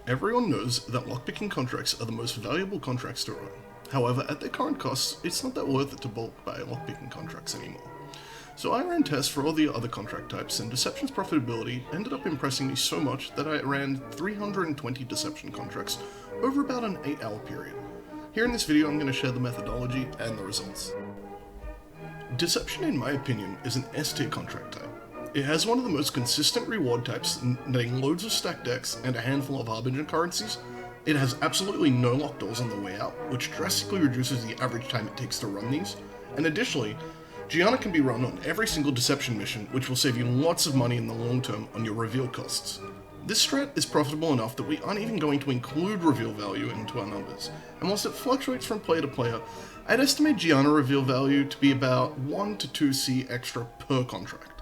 Everyone knows that lockpicking contracts are the most valuable contracts to run. However, at their current costs, it's not that worth it to bulk buy lockpicking contracts anymore. So I ran tests for all the other contract types, and Deception's profitability ended up impressing me so much that I ran 320 Deception contracts over about an 8-hour period. Here in this video, I'm going to share the methodology and the results. Deception, in my opinion, is an S-tier contract type. It has one of the most consistent reward types, netting loads of stacked decks and a handful of Harbinger currencies. It has absolutely no lock doors on the way out, which drastically reduces the average time it takes to run these, and additionally, Gianna can be run on every single Deception mission, which will save you lots of money in the long term on your reveal costs. This strat is profitable enough that we aren't even going to include reveal value into our numbers, and whilst it fluctuates from player to player, I'd estimate Gianna reveal value to be about 1 to 2C extra per contract.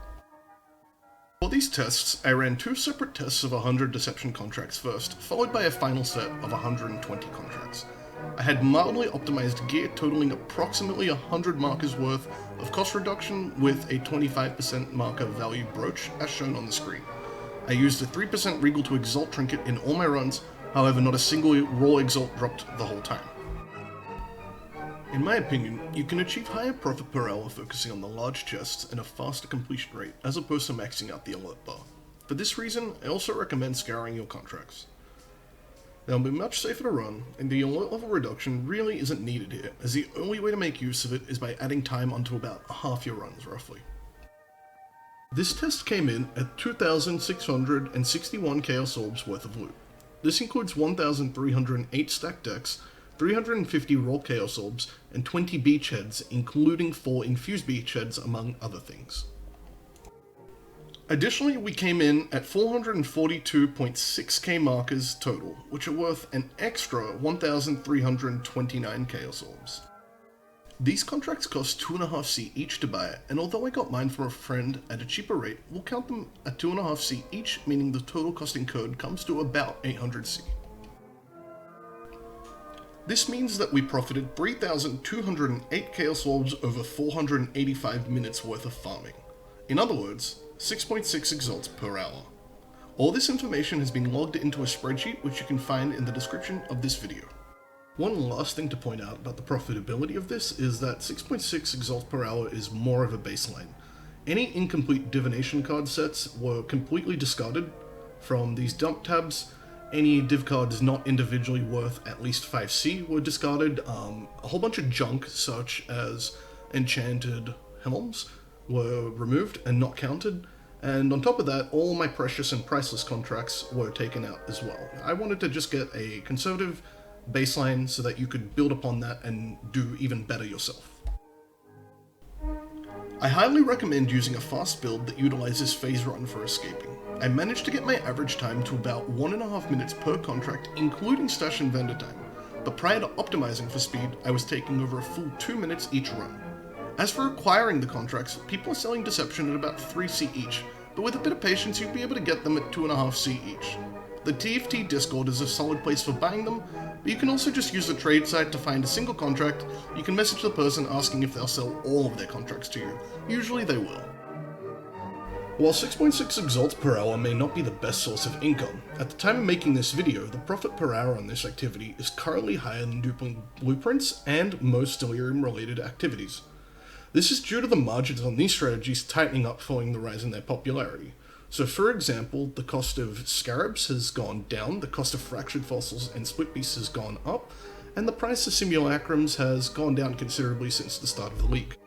For these tests, I ran 2 separate tests of 100 Deception contracts first, followed by a final set of 120 contracts. I had mildly optimized gear totaling approximately 100 markers worth of cost reduction with a 25% marker value brooch as shown on the screen. I used a 3% Regal to Exalt trinket in all my runs, however not a single raw Exalt dropped the whole time. In my opinion, you can achieve higher profit per hour focusing on the large chests and a faster completion rate as opposed to maxing out the alert bar. For this reason, I also recommend scouring your contracts. They'll be much safer to run, and the alert level reduction really isn't needed here, as the only way to make use of it is by adding time onto about half your runs, roughly. This test came in at 2,661 Chaos Orbs worth of loot. This includes 1,308 stacked decks, 350 raw Chaos Orbs, and 20 beachheads, including 4 infused beachheads among other things. Additionally, we came in at 442.6k markers total, which are worth an extra 1,329 Chaos Orbs. These contracts cost 2.5C each to buy, and although I got mine from a friend at a cheaper rate, we'll count them at 2.5C each, meaning the total cost incurred comes to about 800C. This means that we profited 3,208 Chaos Orbs over 485 minutes worth of farming. In other words, 6.6 Exalts per hour. All this information has been logged into a spreadsheet which you can find in the description of this video. One last thing to point out about the profitability of this is that 6.6 Exalts per hour is more of a baseline. Any incomplete divination card sets were completely discarded from these dump tabs. Any div cards not individually worth at least 5C were discarded. A whole bunch of junk, such as enchanted helms, were removed and not counted. And on top of that, all my precious and priceless contracts were taken out as well. I wanted to just get a conservative baseline so that you could build upon that and do even better yourself. I highly recommend using a fast build that utilizes phase run for escaping. I managed to get my average time to about 1.5 minutes per contract, including stash and vendor time, but prior to optimizing for speed, I was taking over a full 2 minutes each run. As for acquiring the contracts, people are selling Deception at about 3C each, but with a bit of patience you'd be able to get them at 2.5C each. The TFT Discord is a solid place for buying them, but you can also just use the trade site to find a single contract. You can message the person asking if they'll sell all of their contracts to you. Usually they will. While 6.6 Exalts per hour may not be the best source of income, at the time of making this video, the profit per hour on this activity is currently higher than duping blueprints and most delirium related activities. This is due to the margins on these strategies tightening up following the rise in their popularity. So for example, the cost of scarabs has gone down, the cost of fractured fossils and split beasts has gone up, and the price of simulacrums has gone down considerably since the start of the league.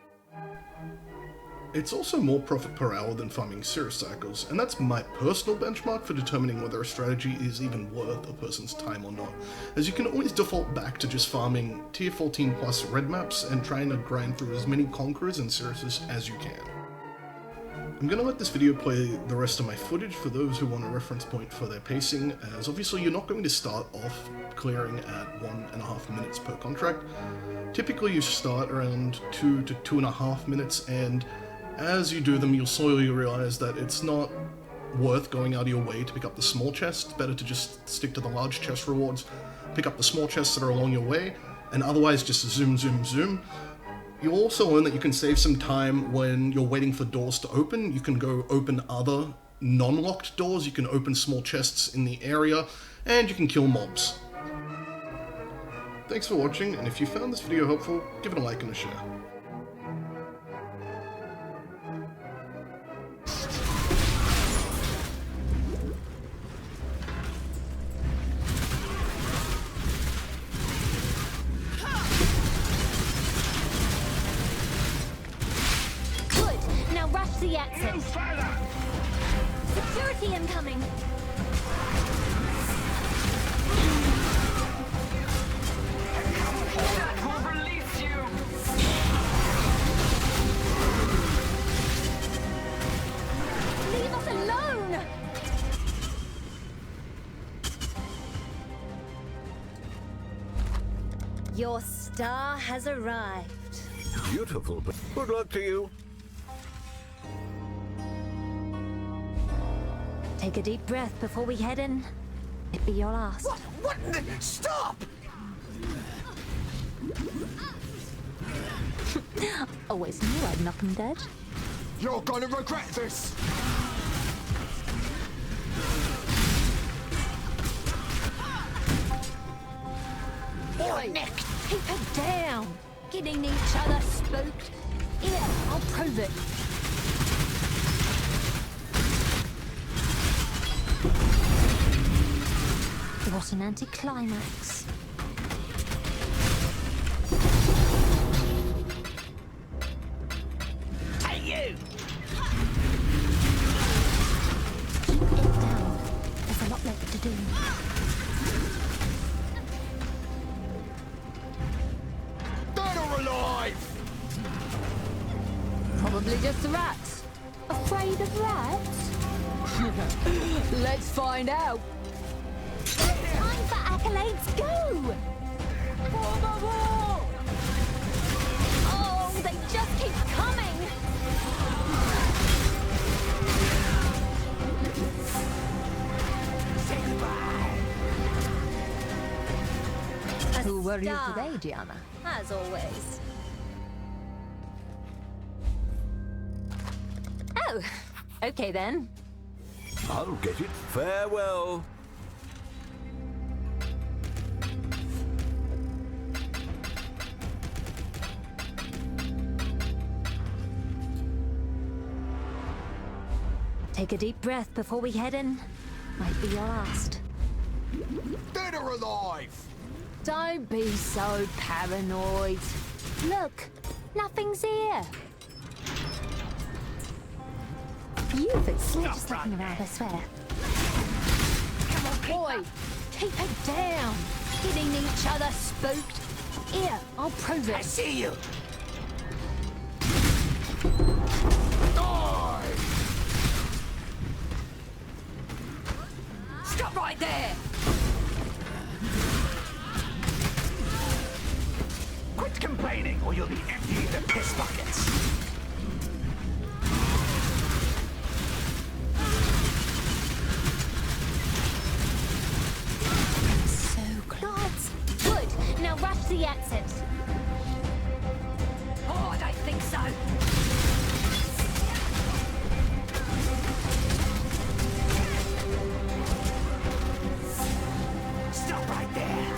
It's also more profit per hour than farming Cirrus cycles, and that's my personal benchmark for determining whether a strategy is even worth a person's time or not, as you can always default back to just farming tier 14 plus red maps and trying to grind through as many Conquerors and Cirruses as you can. I'm going to let this video play the rest of my footage for those who want a reference point for their pacing, as obviously you're not going to start off clearing at 1.5 minutes per contract. Typically you start around 2 to 2.5 minutes, and as you do them you'll slowly realize that it's not worth going out of your way to pick up the small chests. Better to just stick to the large chest rewards, pick up the small chests that are along your way, and otherwise just zoom. You'll also learn that you can save some time when you're waiting for doors to open. You can go open other non-locked doors, you can open small chests in the area, and you can kill mobs. Thanks for watching, and if you found this video helpful, give it a like and a share. Good. Now rush the exit. Security incoming. Leave us alone! Your star has arrived. Beautiful, but good luck to you. Take a deep breath before we head in. It be your last. What? Stop! Always knew I'd knock him dead. You're gonna regret this! Oi! Keep it down! Getting each other spooked. Here, I'll prove it. What an anticlimax. Hey, you! Keep it down. There's a lot left to do. Dead or alive! Probably just the rats. Afraid of rats? Let's find out. Time for accolades, go! For the wall! Oh, they just keep coming! Say goodbye! Who were you today, Gianna? As always. Oh, okay then. I'll get it. Farewell. Take a deep breath before we head in. Might be your last. Dead or alive! Don't be so paranoid. Look, nothing's here. We're just looking around, I swear. Come on, boy, keep it down. Getting each other spooked. Here, I'll prove it. I see you! Stop right there. Quit complaining or you'll be emptying the piss buckets. So close. Good. Now rush the exit. Oh, I don't think so. Stop right there!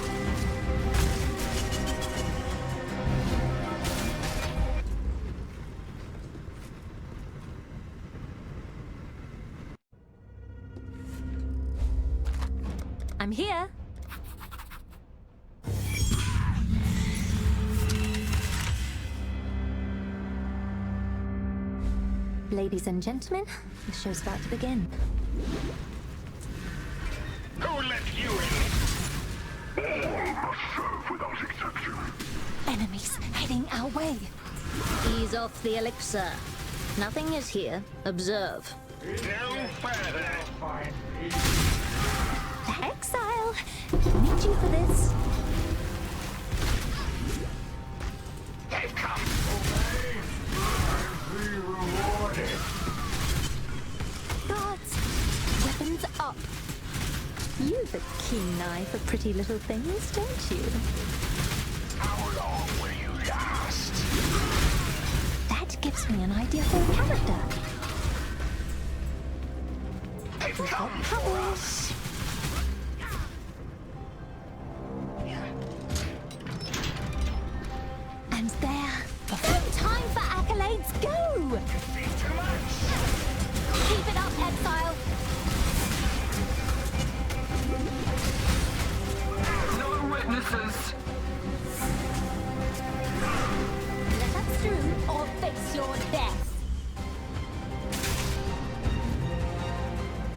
I'm here. Ladies and gentlemen, the show's about to begin. Who let you in? All must serve without exception. Enemies heading our way. Ease off the elixir. Nothing is here. Observe. No further. The exile. Need you for this. They've come. Obey and be rewarded. Guards, weapons up. You've a keen eye for pretty little things, don't you? How long will you last? That gives me an idea for a character. We've got troubles. And there. Time for accolades, go! Too much! Keep it up, Exile. No witnesses! Let us through or face your death.